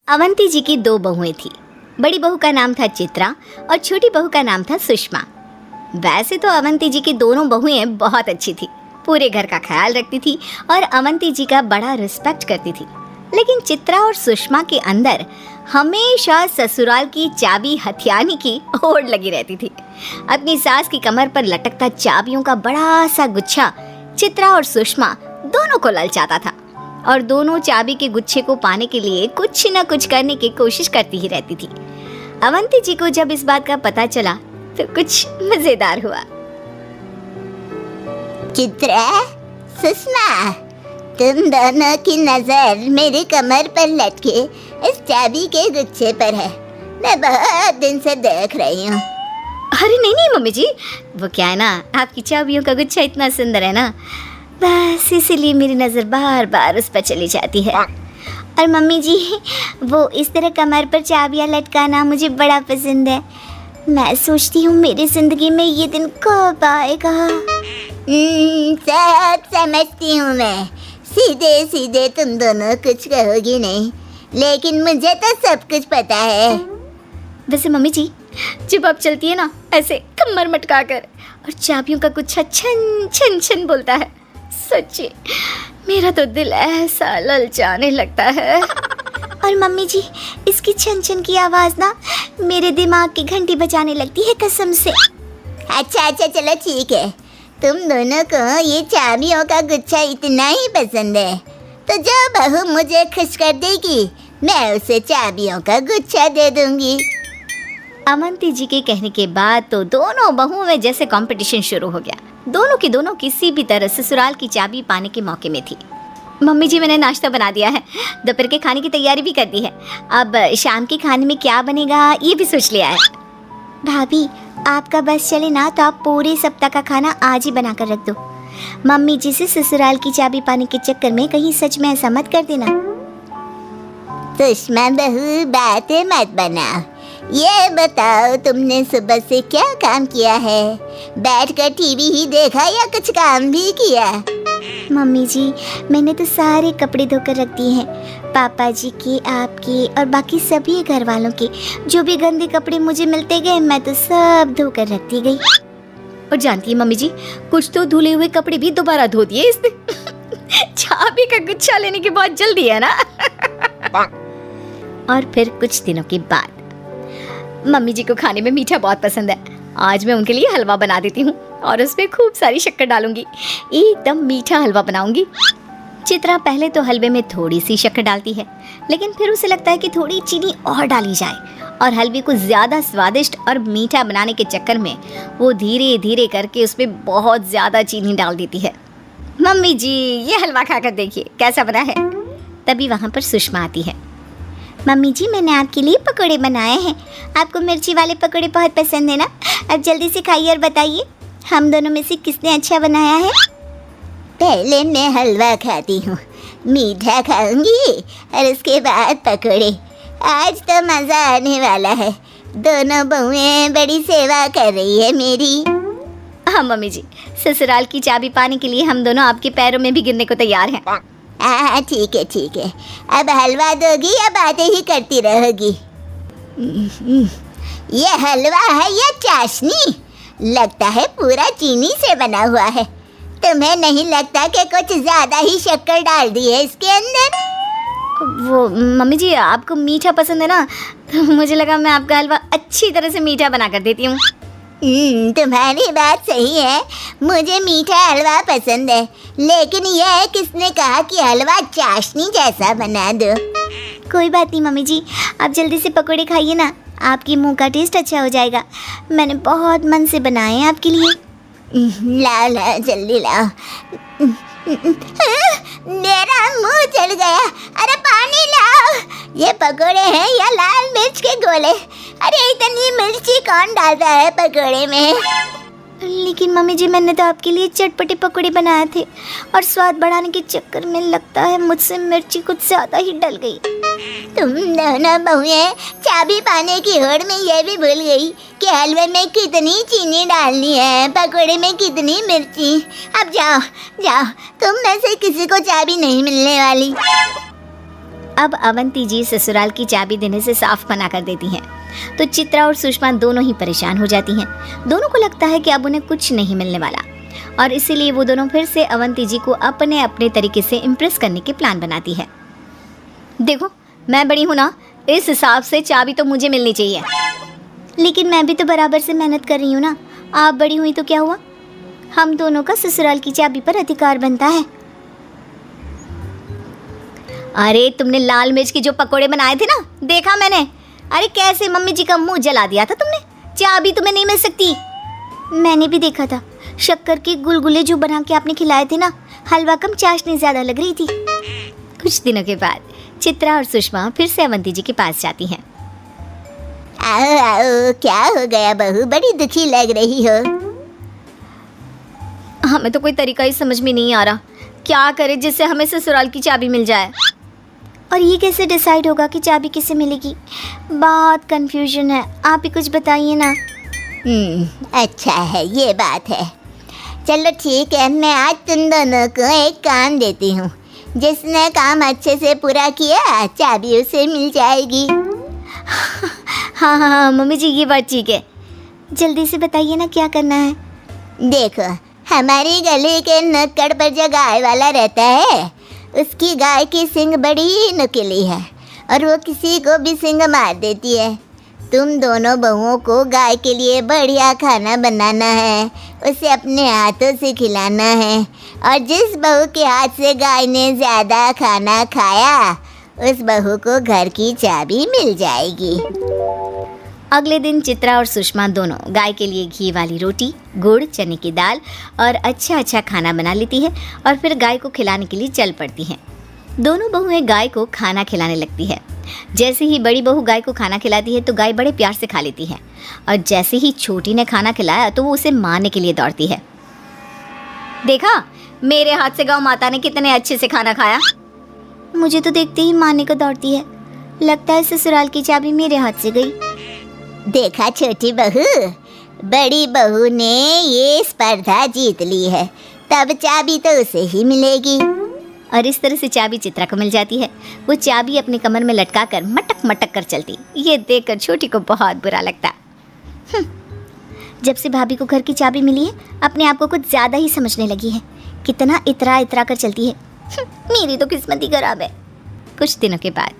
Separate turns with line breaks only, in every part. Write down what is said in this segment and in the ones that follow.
अवंती जी की दो बहुएं थी। बड़ी बहू का नाम था चित्रा और छोटी बहू का नाम था सुषमा। वैसे तो अवंती जी की दोनों बहुएं बहुत अच्छी थी, पूरे घर का ख्याल रखती थी और अवंती जी का बड़ा रिस्पेक्ट करती थी। लेकिन चित्रा और सुषमा के अंदर हमेशा ससुराल की चाबी हथियाने की होड़ लगी रहती थी। अपनी सास की कमर पर लटकता चाबियों का बड़ा सा गुच्छा चित्रा और सुषमा दोनों को ललचाता था और दोनों चाबी के गुच्छे को पाने के लिए कुछ न कुछ करने की कोशिश करती ही रहती थी। अवंती जी को जब इस बात का पता चला तो कुछ मजेदार हुआ।
चित्रा, सुषमा, तुम दोनों की नजर मेरी कमर पर लटके इस चाबी के गुच्छे पर है। मैं बहुत दिन से देख रही हूँ।
अरे नहीं नहीं मम्मी जी, वो क्या है ना, आपकी चाबियों का गुच्छा इतना सुंदर है ना, बस इसीलिए मेरी नज़र बार बार उस पर चली जाती है। और मम्मी जी, वो इस तरह कमर पर चाबियाँ लटकाना मुझे बड़ा पसंद है। मैं सोचती हूँ मेरी ज़िंदगी में ये दिन कब आएगा।
सब समझती हूँ मैं। सीधे सीधे तुम दोनों कुछ कहोगी नहीं, लेकिन मुझे तो सब कुछ पता है।
वैसे मम्मी जी, जब आप चलती है ना ऐसे कमर मटका कर और चाबियों का गुच्छा छन छन छन बोलता है, सच्ची मेरा तो दिल ऐसा ललचाने लगता है। और मम्मी जी, इसकी छन छन की आवाज़ ना मेरे दिमाग की घंटी बजाने लगती है कसम से।
अच्छा चलो ठीक है, तुम दोनों को ये चाबियों का गुच्छा इतना ही पसंद है तो जो बहू मुझे खुश कर देगी मैं उसे चाबियों का गुच्छा दे दूंगी।
अवंती जी के कहने के बाद तो दोनों बहुओं में जैसे कंपटीशन शुरू हो गया। दोनों की दोनों किसी भी तरह ससुराल की चाबी पाने के मौके में थी। मम्मी जी, मैंने नाश्ता बना दिया है, दोपहर के खाने की तैयारी भी कर दी है। अब शाम के खाने में क्या बनेगा ये भी सोच लिया है।
भाभी, आपका बस चले ना तो आप पूरे सप्ताह का खाना आज ही बना कर रख दो। मम्मी जी से ससुराल की चाबी पाने के चक्कर में कहीं सच में ऐसा मत कर देना। सुषमा बहू, बातें मत बनाओ। ये बताओ, तुमने सुबह से क्या काम किया है? बैठकर टीवी ही देखा या कुछ काम भी किया? मम्मी जी, मैंने तो सारे कपड़े धोकर रख दिए हैं। पापा जी के, आपके और बाकी सभी घर वालों के जो भी गंदे कपड़े मुझे मिलते गए मैं तो सब धोकर रखती गई।
और जानती है मम्मी जी, कुछ तो धुले हुए कपड़े भी दोबारा धो दिए इसने। चाबी का गुच्छा लेने की बहुत जल्दी है ना। और फिर कुछ दिनों के बाद मम्मी जी को खाने में मीठा बहुत पसंद है। आज मैं उनके लिए हलवा बना देती हूँ और उसमें खूब सारी शक्कर डालूंगी। एकदम मीठा हलवा बनाऊंगी। चित्रा पहले तो हलवे में थोड़ी सी शक्कर डालती है, लेकिन फिर उसे लगता है कि थोड़ी चीनी और डाली जाए और हलवे को ज़्यादा स्वादिष्ट और मीठा बनाने के चक्कर में वो धीरे धीरे करके उसमें बहुत ज़्यादा चीनी डाल देती है। मम्मी जी, ये हलवा खाकर देखिए कैसा बना है। तभी वहाँ पर सुषमा आती है।
मम्मी जी, मैंने आपके लिए पकौड़े बनाए हैं। आपको मिर्ची वाले पकौड़े बहुत पसंद है ना? अब जल्दी से खाइए और बताइए हम दोनों में से किसने अच्छा बनाया है। पहले मैं हलवा खाती हूँ, मीठा खाऊंगी और उसके बाद पकौड़े। आज तो मज़ा आने वाला है। दोनों बहुएं बड़ी सेवा कर रही है मेरी।
हाँ मम्मी जी, ससुराल की चाबी पाने के लिए हम दोनों आपके पैरों में भी गिरने को तैयार हैं।
हाँ ठीक है। अब हलवा दोगी या बातें ही करती रहोगी? ये हलवा है या चाशनी? लगता है पूरा चीनी से बना हुआ है। तुम्हें नहीं लगता कि कुछ ज़्यादा ही शक्कर डाल दी है इसके अंदर?
वो मम्मी जी, आपको मीठा पसंद है ना, तो मुझे लगा मैं आपका हलवा अच्छी तरह से मीठा बना कर देती हूँ।
तुम्हारी बात सही है, मुझे मीठा हलवा पसंद है, लेकिन यह किसने कहा कि हलवा चाशनी जैसा बना दो? कोई बात नहीं मम्मी जी, आप जल्दी से पकौड़े खाइए ना, आपकी मुंह का टेस्ट अच्छा हो जाएगा। मैंने बहुत मन से बनाए हैं आपके लिए। लाओ जल्दी लाओ। मेरा मुंह जल गया। अरे पानी लाओ। ये पकौड़े हैं या लाल मिर्च के गोले? अरे इतनी मिर्ची कौन डालता है पकौड़े में? लेकिन मम्मी जी, मैंने तो आपके लिए चटपटे पकौड़े बनाए थे और स्वाद बढ़ाने के चक्कर में लगता है मुझसे मिर्ची कुछ ज़्यादा ही डल गई। तुम दोनों बहुएं चाबी पाने की होड़ में ये भी भूल गई कि हलवे में कितनी चीनी डालनी है, पकौड़े में कितनी मिर्ची। अब जाओ, तुम में से किसी को चाबी नहीं मिलने वाली।
अब अवंती जी ससुराल की चाबी देने से साफ मना कर देती हैं। तो चित्रा और सुषमा दोनों ही परेशान हो जाती हैं। दोनों को लगता है कि अब उन्हें कुछ नहीं मिलने वाला और इसीलिए वो दोनों फिर से अवंती जी को अपने अपने तरीके से इम्प्रेस करने के प्लान बनाती है। देखो, मैं बड़ी हूँ ना, इस हिसाब से चाबी तो मुझे मिलनी चाहिए। लेकिन मैं भी तो बराबर से मेहनत कर रही हूँ ना, आप बड़ी हुई तो क्या हुआ, हम दोनों का ससुराल की चाबी पर अधिकार बनता है। अरे तुमने लाल मिर्च के जो पकोड़े बनाए थे ना, देखा मैंने। अरे कैसे मम्मी जी का मुंह जला दिया था तुमने, चाबी तुम्हें नहीं मिल सकती। मैंने भी देखा था, शक्कर के गुलगुले जो बना के आपने खिलाए थे ना, हलवा कम चाशनी ज़्यादा लग रही थी। कुछ दिनों के बाद चित्रा और सुषमा फिर से अवंती जी के पास जाती हैं।
आओ आओ, क्या हो गया बहू, बड़ी दुखी लग रही हो।
हमें तो कोई तरीका ही समझ में नहीं आ रहा, क्या करें जिससे हमें ससुराल की चाबी मिल जाए। और ये कैसे डिसाइड होगा कि चाबी किसे मिलेगी, बहुत कंफ्यूजन है, आप ही कुछ बताइए ना।
अच्छा है, ये बात है। चलो ठीक है, मैं आज तुम दोनों को एक काम देती हूँ। जिसने काम अच्छे से पूरा किया चाबी उसे मिल जाएगी।
हाँ हाँ हाँ मम्मी जी, ये बात ठीक है, जल्दी से बताइए ना क्या करना है।
देखो, हमारी गली के नुक्कड़ पर जो गाय वाला रहता है, उसकी गाय की सींग बड़ी नुकीली है और वो किसी को भी सींग मार देती है। तुम दोनों बहुओं को गाय के लिए बढ़िया खाना बनाना है, उसे अपने हाथों से खिलाना है और जिस बहू के हाथ से गाय ने ज़्यादा खाना खाया उस बहू को घर की चाबी मिल जाएगी।
अगले दिन चित्रा और सुषमा दोनों गाय के लिए घी वाली रोटी, गुड़, चने की दाल और अच्छा खाना बना लेती है और फिर गाय को खिलाने के लिए चल पड़ती हैं। दोनों बहुएं गाय को खाना खिलाने लगती है। जैसे ही बड़ी बहू गाय को खाना खिलाती है तो गाय बड़े प्यार से खा लेती है और जैसे ही छोटी ने खाना खिलाया तो वो उसे मारने के लिए दौड़ती है। देखा, मेरे हाथ से गौ माता ने कितने अच्छे से खाना खाया। मुझे तो देखते ही मारने को दौड़ती है, लगता है ससुराल की चाबी मेरे हाथ से गई।
देखा छोटी बहू, बड़ी बहू ने ये स्पर्धा जीत ली है, तब चाबी तो उसे ही मिलेगी।
और इस तरह से चाबी चित्रा को मिल जाती है। वो चाबी अपने कमर में लटका कर मटक मटक कर चलती। ये देखकर छोटी को बहुत बुरा लगता। जब से भाभी को घर की चाबी मिली है, अपने आप को कुछ ज़्यादा ही समझने लगी है, कितना इतरा इतरा कर चलती है। मेरी तो किस्मत ही खराब है। कुछ दिनों के बाद,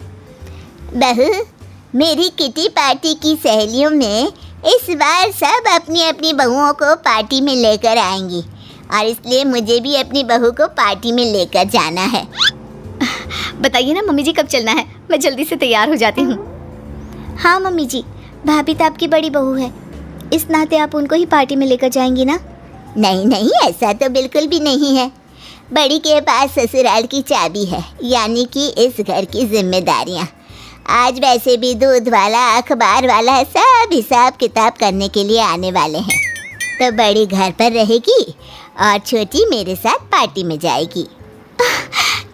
बहू, मेरी किटी पार्टी की सहेलियों में इस बार सब अपनी अपनी बहुओं को पार्टी में लेकर आएंगी और इसलिए मुझे भी अपनी बहू को पार्टी में लेकर जाना है।
बताइए ना मम्मी जी, कब चलना है, मैं जल्दी से तैयार हो जाती हूँ। हाँ मम्मी जी, भाभी तो आपकी बड़ी बहू है, इस नाते आप उनको ही पार्टी में लेकर जाएंगी ना।
नहीं नहीं, ऐसा तो बिल्कुल भी नहीं है। बड़ी के पास ससुराल की चाबी है, यानी कि इस घर की जिम्मेदारियाँ। आज वैसे भी दूध वाला, अखबार वाला सब हिसाब किताब करने के लिए आने वाले हैं, तो बड़ी घर पर रहेगी और छोटी मेरे साथ पार्टी में जाएगी।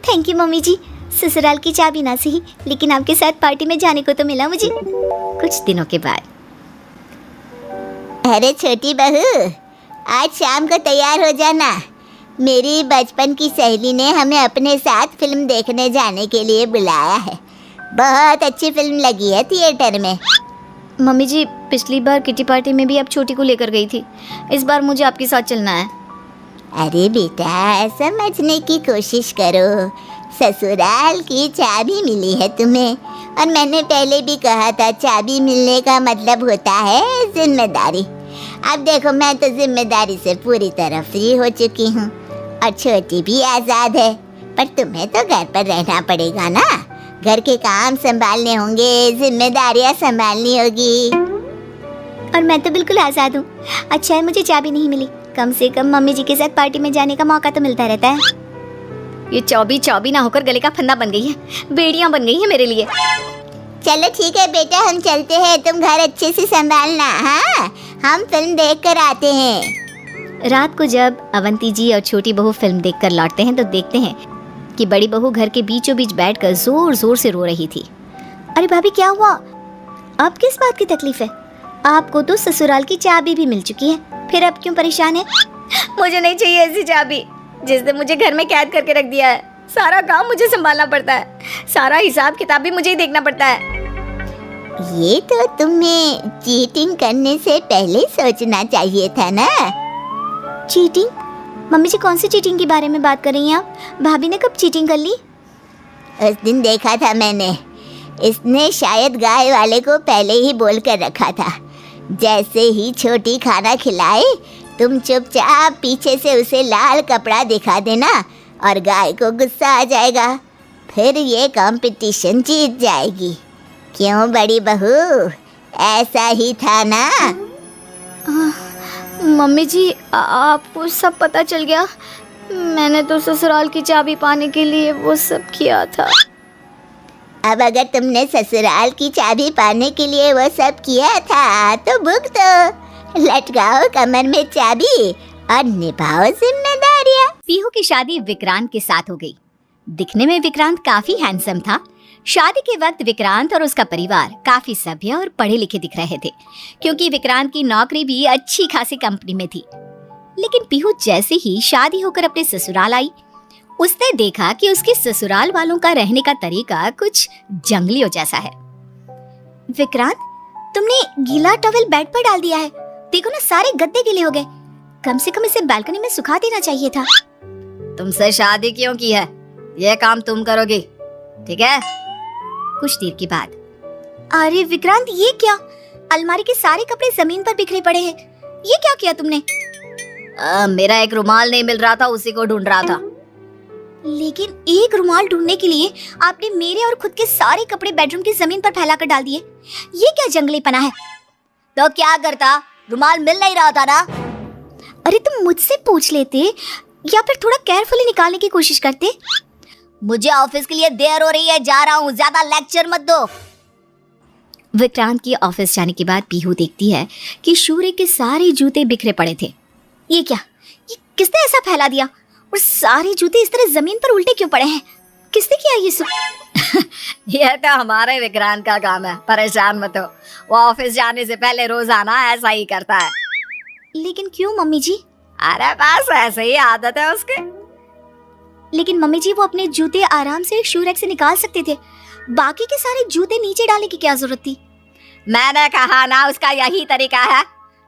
थैंक यू मम्मी जी, ससुराल की चाबी ना सही, लेकिन आपके साथ पार्टी में जाने को तो मिला मुझे। कुछ दिनों के बाद,
अरे छोटी बहू, आज शाम को तैयार हो जाना। मेरी बचपन की सहेली ने हमें अपने साथ फिल्म देखने जाने के लिए बुलाया है। बहुत अच्छी फिल्म लगी है थिएटर में।
मम्मी जी, पिछली बार किटी पार्टी में भी आप छोटी को लेकर गई थी, इस बार मुझे आपके साथ चलना है।
अरे बेटा, समझने की कोशिश करो, ससुराल की चाबी मिली है तुम्हें और मैंने पहले भी कहा था चाबी मिलने का मतलब होता है जिम्मेदारी। अब देखो, मैं तो जिम्मेदारी से पूरी तरह फ्री हो चुकी हूँ और छोटी भी आज़ाद है, पर तुम्हें तो घर पर रहना पड़ेगा ना, घर के काम संभालने होंगे, जिम्मेदारियाँ संभालनी होगी।
और मैं तो बिल्कुल आज़ाद हूँ। अच्छा है मुझे चाबी नहीं मिली, कम से कम मम्मी जी के साथ पार्टी में जाने का मौका तो मिलता रहता है। ये चाबी ना होकर गले का फंदा बन गई है, बेड़ियाँ बन गई है मेरे लिए।
चलो ठीक है बेटा, हम चलते हैं, तुम घर अच्छे से संभालना। हाँ, हम फिल्म देख कर आते हैं।
रात को जब अवंती जी और छोटी बहू फिल्म देखकर लौटते हैं तो देखते हैं कि बड़ी बहू घर के बीचों बीच बैठकर जोर जोर से रो रही थी। अरे भाभी, क्या हुआ? अब किस बात की तकलीफ है? आपको तो ससुराल की चाबी भी मिल चुकी है, फिर अब क्यों परेशान है? मुझे नहीं चाहिए ऐसी चाबी जिसने मुझे घर में कैद करके रख दिया है। सारा काम मुझे संभालना पड़ता है, सारा हिसाब किताब भी मुझे ही देखना पड़ता है।
ये तो तुम्हें चीटिंग करने से पहले सोचना चाहिए था ना।
चीटिंग? मम्मी जी कौन सी चीटिंग के बारे में बात कर रही हैं आप? भाभी ने कब चीटिंग कर ली?
उस दिन देखा था मैंने, इसने शायद गाय वाले को पहले ही बोल कर रखा था, जैसे ही छोटी खाना खिलाए तुम चुपचाप पीछे से उसे लाल कपड़ा दिखा देना और गाय को गुस्सा आ जाएगा, फिर ये कंपटीशन जीत जाएगी। क्यों बड़ी बहू, ऐसा ही था ना?
मम्मी जी आपको सब पता चल गया? मैंने तो ससुराल की चाबी पाने के लिए वो सब किया था।
अब अगर तुमने ससुराल की चाबी पाने के लिए वो सब किया था तो भुगतो, लटकाओ कमर में चाबी और निभाओ जिम्मेदारियां।
पीहू की शादी विक्रांत के साथ हो गई। दिखने में विक्रांत काफी हैंडसम था। शादी के वक्त विक्रांत और उसका परिवार काफी सभ्य और पढ़े लिखे दिख रहे थे, क्योंकि विक्रांत की नौकरी भी अच्छी खासी कंपनी में थी। लेकिन पीहू जैसे ही शादी होकर अपने ससुराल आई, उसने देखा कि उसके ससुराल वालों का रहने का तरीका कुछ जंगलियों जैसा है। विक्रांत, तुमने गीला टॉवेल बेड पर डाल दिया है। देखो ना, सारे गद्दे गीले हो गए। कम से कम इसे बालकनी में सुखा देना चाहिए था। तुमसे शादी क्यों की है? ये काम तुम करोगी, ठीक है? कुछ देर के बाद, अरे विक्रांत, ये क्या? अलमारी के सारे कपड़े जमीन पर बिखरे पड़े हैं। ये क्या किया तुमने? मेरा एक रुमाल नहीं मिल रहा था, उसी को ढूंढ रहा था। लेकिन एक रुमाल ढूंढने के लिए आपने मेरे और खुद के सारे कपड़े बेडरूम की जमीन पर फैलाकर डाल दिए। ये क्या जंगलीपना है? तो क्या करता? रुमाल मिल नहीं रहा था ना। अरे तुम मुझसे पूछ लेते या फिर थोड़ा केयरफुली निकालने की कोशिश करते। मुझे ऑफिस के लिए देर हो रही है, जा रहा हूँ, ज्यादा लेक्चर मत दो। विक्रांत की ऑफिस जाने के बाद पीहू देखती है कि शूर्य के सारे जूते बिखरे पड़े थे। ये क्या? ये किसने ऐसा फैला दिया? और सारे जूते इस तरह जमीन पर उल्टे क्यों पड़े हैं? किसने किया ये सब? यह तो हमारे विक्रांत का काम है, परेशान मत हो। वो ऑफिस जाने से पहले रोजाना ऐसा ही करता है। लेकिन क्यों मम्मी जी? अरे बस ऐसे ही आदत है उसके। लेकिन मम्मी जी, वो अपने जूते आराम से शू रैक से निकाल सकते थे। बाकी के सारे जूते नीचे डालने की क्या जरूरत थी? मैंने कहा ना, उसका यही तरीका है।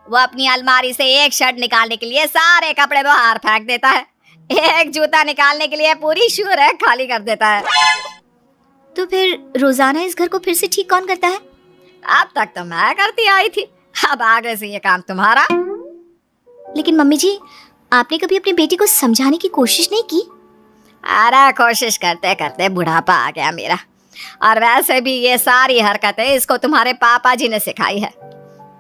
वो अपनी अलमारी से एक शर्ट निकालने के लिए सारे कपड़े बाहर फेंक देता है, एक जूता निकालने के लिए पूरी शू रैक खाली कर देता है। तो फिर रोजाना इस घर को फिर से ठीक कौन करता है? अब तक तो मैं करती आई थी, अब आगे से ये काम तुम्हारा। लेकिन मम्मी जी, आपने कभी अपनी बेटी को समझाने की कोशिश नहीं की? अरे कोशिश करते करते बुढ़ापा आ गया मेरा। और वैसे भी ये सारी हरकतें इसको तुम्हारे पापा जी ने सिखाई है।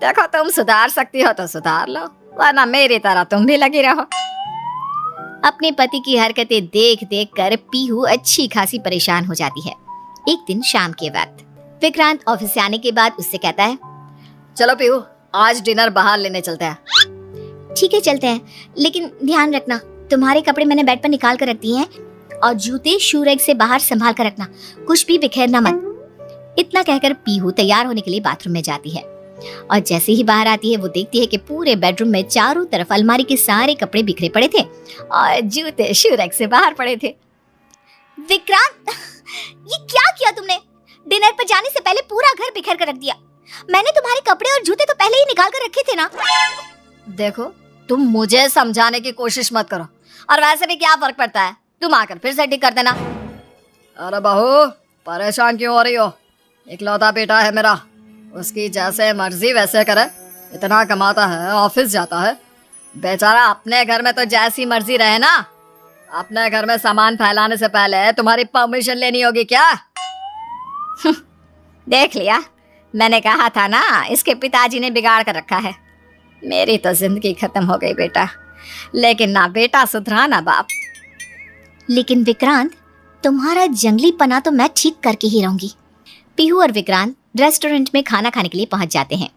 देखो, तुम सुधार सकती हो तो सुधार लो, वरना मेरी तरह तुम भी लगी रहो। अपने पति की हरकतें देख देख कर पीहू अच्छी खासी परेशान हो जाती है। एक दिन शाम के वक्त विक्रांत ऑफिस से आने के बाद उससे कहता है, चलो पीहू, आज डिनर बाहर लेने चलते हैं। ठीक है, चलते हैं, लेकिन ध्यान रखना, तुम्हारे कपड़े मैंने बेड पर निकाल कर रख दिए हैं और जूते शू रैक से बाहर संभाल कर रखना, कुछ भी बिखेरना मत। इतना कहकर पीहू तैयार होने के लिए बाथरूम में जाती है और जैसे ही बाहर आती है वो देखती है कि पूरे बेडरूम में चारों तरफ अलमारी के सारे कपड़े बिखरे पड़े थे और जूते शू रैक से बाहर पड़े थे। विक्रांत, ये क्या किया तुमने? डिनर पर जाने से पहले पूरा घर बिखेर कर रख दिया। मैंने तुम्हारे कपड़े और जूते तो पहले ही निकाल कर रखे थे ना। देखो, तुम मुझे समझाने की कोशिश मत करो, और वैसे भी क्या फर्क पड़ता है, तुम आकर फिर से ठीक कर देना। अरे बहू, परेशान क्यों हो रही हो? इकलौता बेटा है मेरा, उसकी जैसे मर्जी वैसे करे। इतना कमाता है, ऑफिस जाता है, बेचारा अपने घर में तो जैसी मर्जी रहे ना। अपने घर में सामान फैलाने से पहले तुम्हारी परमिशन लेनी होगी क्या? देख लिया, मैंने कहा था ना, इसके पिताजी ने बिगाड़ कर रखा है। मेरी तो जिंदगी खत्म हो गई बेटा, लेकिन ना बेटा सुधरा ना बाप। लेकिन विक्रांत, तुम्हारा जंगलीपना तो मैं ठीक करके ही रहूंगी। पीहू और विक्रांत रेस्टोरेंट में खाना खाने के लिए पहुंच जाते हैं।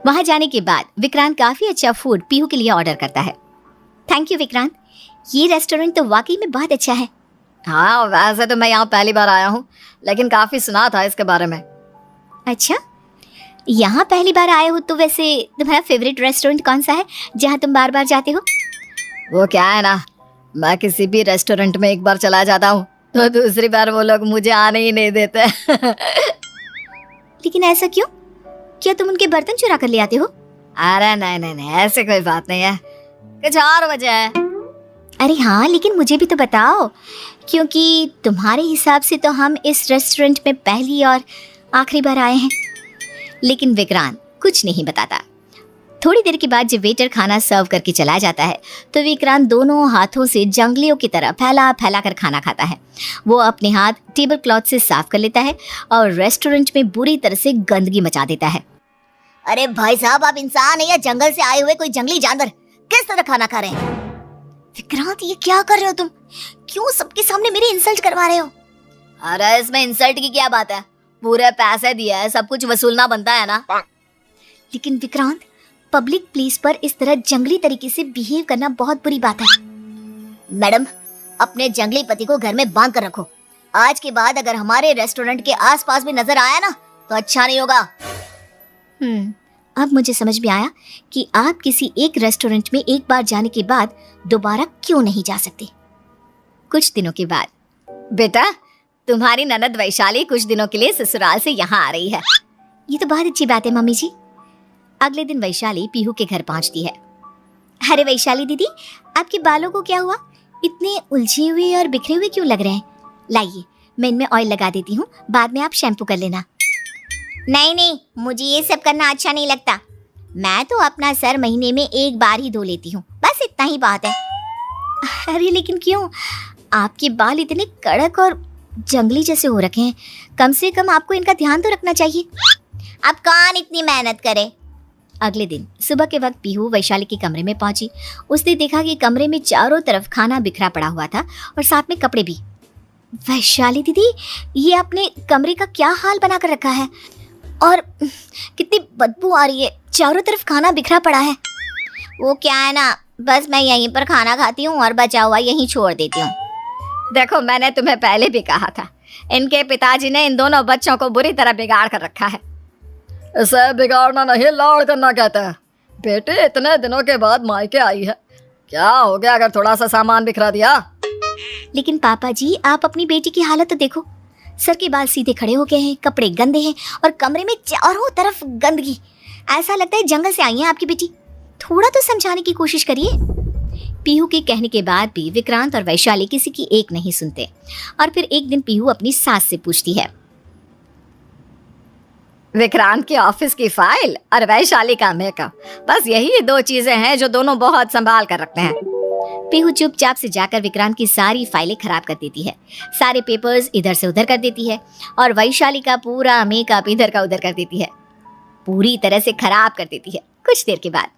वहां जाने के बाद विक्रांत काफी अच्छा फूड पीहू के लिए ऑर्डर करता है। थैंक यू विक्रांत, ये रेस्टोरेंट तो वाकई में बहुत अच्छा है। हाँ, वैसे तो मैं यहाँ पहली बार आया हूँ, लेकिन काफी सुना था इसके बारे में। अच्छा, यहाँ पहली बार आए हो तो वैसे तुम्हारा फेवरेट रेस्टोरेंट कौन सा है जहाँ तुम बार बार जाते हो? वो क्या है ना, मैं किसी भी रेस्टोरेंट में एक बार चला जाता हूँ तो दूसरी बार वो लोग मुझे आने ही नहीं देते। लेकिन ऐसा क्यों? क्या तुम उनके बर्तन चुरा कर ले आते हो? अरे नहीं नहीं नहीं, ऐसे कोई बात नहीं है, कुछ और वजह है। अरे हाँ, लेकिन मुझे भी तो बताओ, क्योंकि तुम्हारे हिसाब से तो हम इस रेस्टोरेंट में पहली और आखिरी बार आए हैं। लेकिन विक्रांत कुछ नहीं बताता। थोड़ी देर के बाद जब वेटर खाना सर्व करके चला जाता है तो विक्रांत दोनों हाथों से जंगलियों की तरह फैला फैला कर खाना खाता है। वो अपने हाथ टेबल क्लॉथ से साफ कर लेता है और रेस्टोरेंट में बुरी तरह से गंदगी मचा देता है।
अरे भाई साहब, आप इंसान है या जंगल से आए हुए कोई जंगली जानवर? किस तरह खाना खा रहे हैं? विक्रांत, ये क्या कर रहे हो तुम? क्यों सबके सामने मेरी इंसल्ट करवा रहे हो?
अरे इसमें इंसल्ट की क्या बात है, पूरे पैसे दिए हैं, सब कुछ वसूलना बनता है ना। लेकिन विक्रांत, पब्लिक प्लेस पर इस तरह जंगली तरीके से बिहेव करना बहुत बुरी बात है।
मैडम, अपने जंगली पति को घर में बांध कर रखो। आज के बाद अगर हमारे रेस्टोरेंट के आसपास भी नजर आया ना तो अच्छा नहीं होगा।
अब मुझे समझ में आया कि आप किसी एक रेस्टोरेंट में एक बार जाने के बाद दोबारा क्यों नहीं जा सकते। कुछ दिनों के बाद, बेटा तुम्हारी ननद वैशाली कुछ दिनों के लिए ससुराल से यहाँ आ रही है। ये तो बहुत अच्छी बात है मम्मी जी। अगले दिन वैशाली पीहू के घर पहुंचती है। अरे वैशाली दीदी, आपके बालों को क्या हुआ? इतने उलझे हुए और बिखरे हुए क्यों लग रहे हैं? लाइए, मैं इनमें ऑयल लगा देती हूँ, बाद में आप शैम्पू कर लेना।
नहीं नहीं, मुझे ये सब करना अच्छा नहीं लगता। मैं तो अपना सर महीने में एक बार ही धो लेती हूँ, बस इतना ही बात है।
अरे लेकिन क्यों? आपके बाल इतने कड़क और जंगली जैसे हो रखे हैं, कम से कम आपको इनका ध्यान तो रखना चाहिए।
अब कौन इतनी मेहनत करे।
अगले दिन सुबह के वक्त पीहू वैशाली के कमरे में पहुंची। उसने देखा कि कमरे में चारों तरफ खाना बिखरा पड़ा हुआ था और साथ में कपड़े भी। वैशाली दीदी, ये आपने कमरे का क्या हाल बना कर रखा है? और कितनी बदबू आ रही है, चारों तरफ खाना बिखरा पड़ा है।
वो क्या है ना, बस मैं यहीं पर खाना खाती हूँ और बचा हुआ यहीं छोड़ देती हूँ।
देखो, मैंने तुम्हें पहले भी कहा था, इनके पिताजी ने इन दोनों बच्चों को बुरी तरह बिगाड़ कर रखा है। इसे बिगाड़ना नहीं, लाड़ करना कहता है। बेटे इतने दिनों के बाद मायके आई है, क्या हो गया अगर थोड़ा सा सामान बिखरा दिया? लेकिन पापा जी, आप अपनी बेटी की हालत तो देखो। सर के बाल सीधे खड़े हो गए हैं, कपड़े गंदे हैं और कमरे में चारों तरफ गंदगी। ऐसा लगता है जंगल से आई है आपकी बेटी। थोड़ा तो समझाने की कोशिश करिए। पीहू के कहने के बाद भी विक्रांत और वैशाली किसी की एक नहीं सुनते। और फिर एक दिन पीहू अपनी सास से पूछती है, विक्रांत के ऑफिस की फाइल और वैशाली का मेकअप, बस यही दो चीजें हैं जो दोनों बहुत संभाल कर रखते हैं। पीहू चुपचाप से जाकर विक्रांत की सारी फाइलें खराब कर देती है, सारे पेपर्स इधर से उधर कर देती है और वैशाली का पूरा मेकअप इधर का उधर कर देती है, पूरी तरह से खराब कर देती है। कुछ देर के बाद,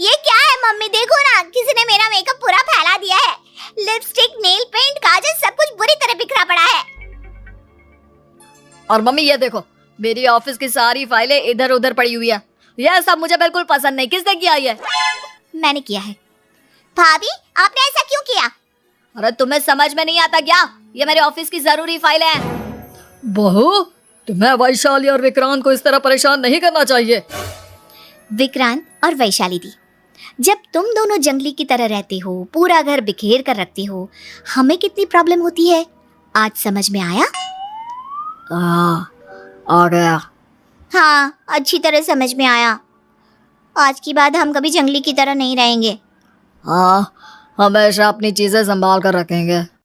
ये क्या है मम्मी, देखो ना, किसी ने मेरा मेकअप पूरा फैला दिया है। लिपस्टिक, नेल पेंट, काजल, सब कुछ बुरी तरह बिखरा पड़ा है।
और मम्मी ये देखो, मेरी ऑफिस की सारी फाइलें इधर उधर पड़ी हुई है। यह सब मुझे बिल्कुल पसंद नहीं। किसने किया ये? मैंने किया है।
भाभी, आपने ऐसा क्यों किया?
अरे तुम्हें समझ में नहीं आता क्या? ये मेरे ऑफिस की जरूरी फाइल है। बहू, तुम्हें वैशाली और विक्रांत को इस तरह परेशान नहीं करना चाहिए। विक्रांत और वैशाली दी, जब तुम दोनों जंगली की तरह रहते हो, पूरा घर बिखेर कर रखते हो, हमें कितनी प्रॉब्लम होती है, आज समझ में आया? आ गया।
हाँ, अच्छी तरह समझ में आया। आज के बाद हम कभी जंगली की तरह नहीं रहेंगे।
हाँ, हमेशा अपनी चीजें संभाल कर रखेंगे।